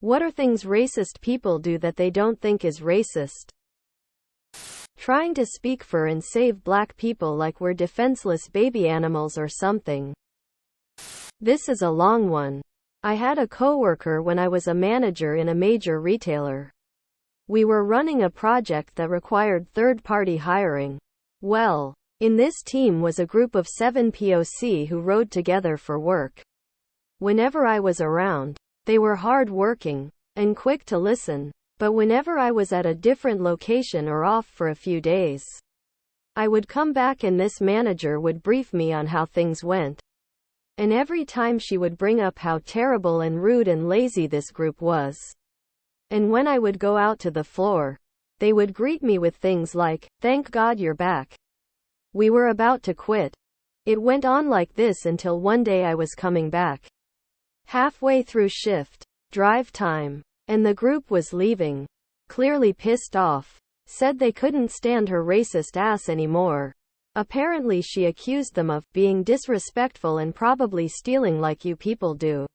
What are things racist people do that they don't think is racist? Trying to speak for and save black people like we're defenseless baby animals or something. This is a long one. I had a coworker when I was a manager in a major retailer. We were running a project that required third-party hiring. Well, in this team was a group of 7 POC who rode together for work. Whenever I was around, they were hard-working and quick to listen. But whenever I was at a different location or off for a few days, I would come back and this manager would brief me on how things went. And every time she would bring up how terrible and rude and lazy this group was. And when I would go out to the floor, they would greet me with things like, "Thank God you're back. We were about to quit." It went on like this until one day I was coming back. Halfway through shift, drive time, and the group was leaving. Clearly pissed off. Said they couldn't stand her racist ass anymore. Apparently she accused them of being disrespectful and probably stealing like you people do.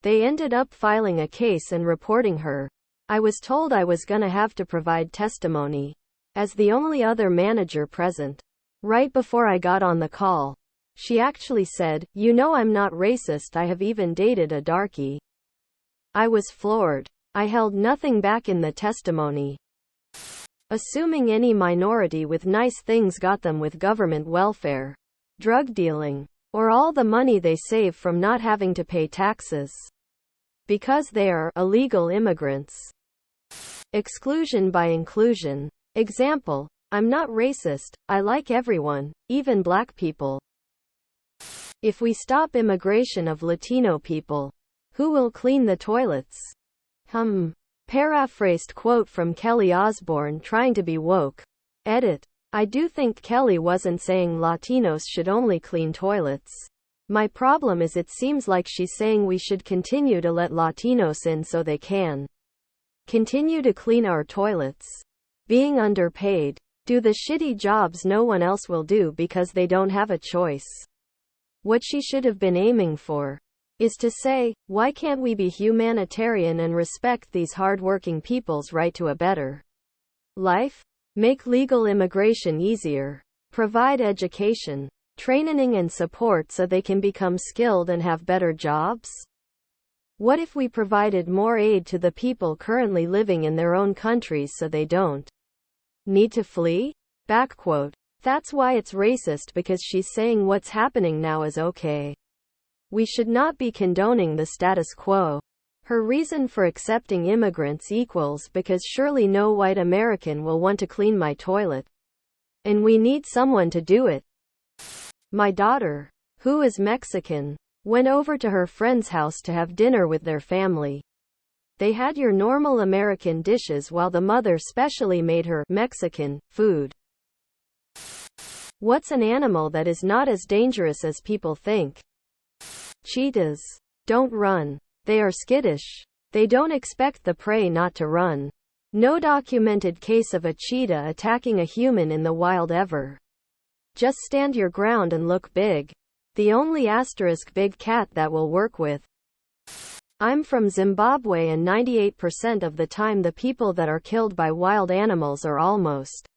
They ended up filing a case and reporting her. I was told I was gonna have to provide testimony, as the only other manager present. Right before I got on the call, she actually said, "You know I'm not racist, I have even dated a darkie." I was floored. I held nothing back in the testimony. Assuming any minority with nice things got them with government welfare, drug dealing, or all the money they save from not having to pay taxes. Because they are illegal immigrants. Exclusion by inclusion. Example, I'm not racist, I like everyone, even black people. If we stop immigration of Latino people, who will clean the toilets? Paraphrased quote from Kelly Osbourne trying to be woke. Edit. I do think Kelly wasn't saying Latinos should only clean toilets. My problem is it seems like she's saying we should continue to let Latinos in so they can continue to clean our toilets. Being underpaid. Do the shitty jobs no one else will do because they don't have a choice. What she should have been aiming for is to say, why can't we be humanitarian and respect these hard-working people's right to a better life? Make legal immigration easier. Provide education, training and support so they can become skilled and have better jobs? What if we provided more aid to the people currently living in their own countries so they don't need to flee? Backquote. That's why it's racist, because she's saying what's happening now is okay. We should not be condoning the status quo. Her reason for accepting immigrants equals because surely no white American will want to clean my toilet. And we need someone to do it. My daughter, who is Mexican, went over to her friend's house to have dinner with their family. They had your normal American dishes while the mother specially made her Mexican food. What's an animal that is not as dangerous as people think? Cheetahs. Don't run. They are skittish. They don't expect the prey not to run. No documented case of a cheetah attacking a human in the wild ever. Just stand your ground and look big. The only big cat that will work with. I'm from Zimbabwe and 98% of the time the people that are killed by wild animals are almost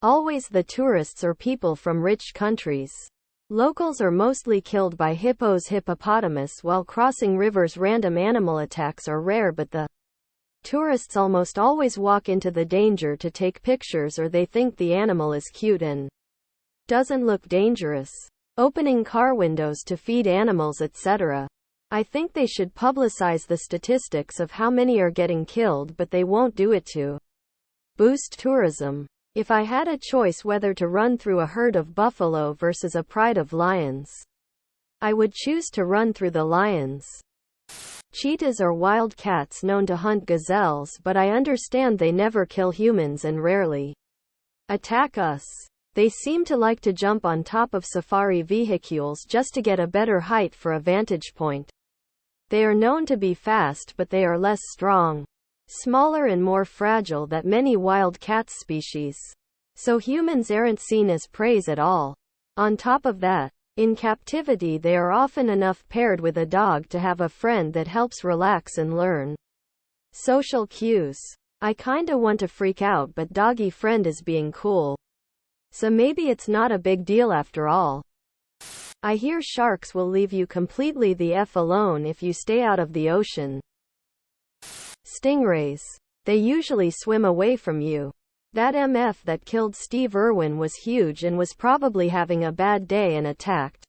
always the tourists or people from rich countries. Locals are mostly killed by hippopotamus while crossing rivers. Random animal attacks are rare, but the tourists almost always walk into the danger to take pictures, or they think the animal is cute and doesn't look dangerous. Opening car windows to feed animals, etc. I think they should publicize the statistics of how many are getting killed, but they won't do it to boost tourism. If I had a choice whether to run through a herd of buffalo versus a pride of lions, I would choose to run through the lions. Cheetahs are wild cats known to hunt gazelles, but I understand they never kill humans and rarely attack us. They seem to like to jump on top of safari vehicles just to get a better height for a vantage point. They are known to be fast, but they are less strong, smaller and more fragile than many wild cat species. So humans aren't seen as prey at all. On top of that, in captivity they are often enough paired with a dog to have a friend that helps relax and learn. Social cues. I kinda want to freak out, but doggy friend is being cool. So maybe it's not a big deal after all. I hear sharks will leave you completely the F alone if you stay out of the ocean. Stingrays. They usually swim away from you. That MF that killed Steve Irwin was huge and was probably having a bad day and attacked.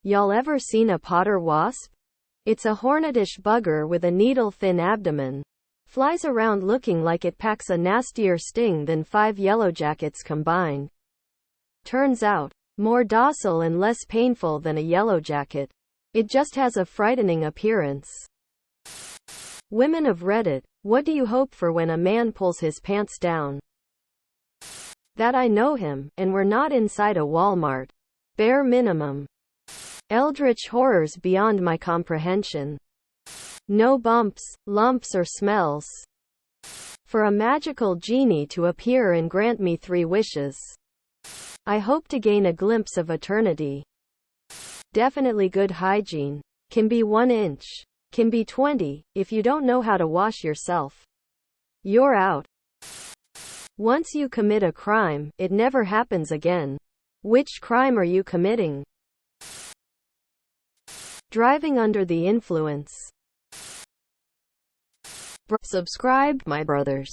Y'all ever seen a potter wasp? It's a hornetish bugger with a needle-thin abdomen. Flies around looking like it packs a nastier sting than 5 yellowjackets combined. Turns out, more docile and less painful than a yellowjacket. It just has a frightening appearance. Women of Reddit, what do you hope for when a man pulls his pants down? That I know him, and we're not inside a Walmart. Bare minimum. Eldritch horrors beyond my comprehension. No bumps, lumps or smells. For a magical genie to appear and grant me 3 wishes. I hope to gain a glimpse of eternity. Definitely good hygiene. Can be 1 inch. Can be 20, if you don't know how to wash yourself. You're out. Once you commit a crime, it never happens again. Which crime are you committing? Driving under the influence. Subscribe, my brothers.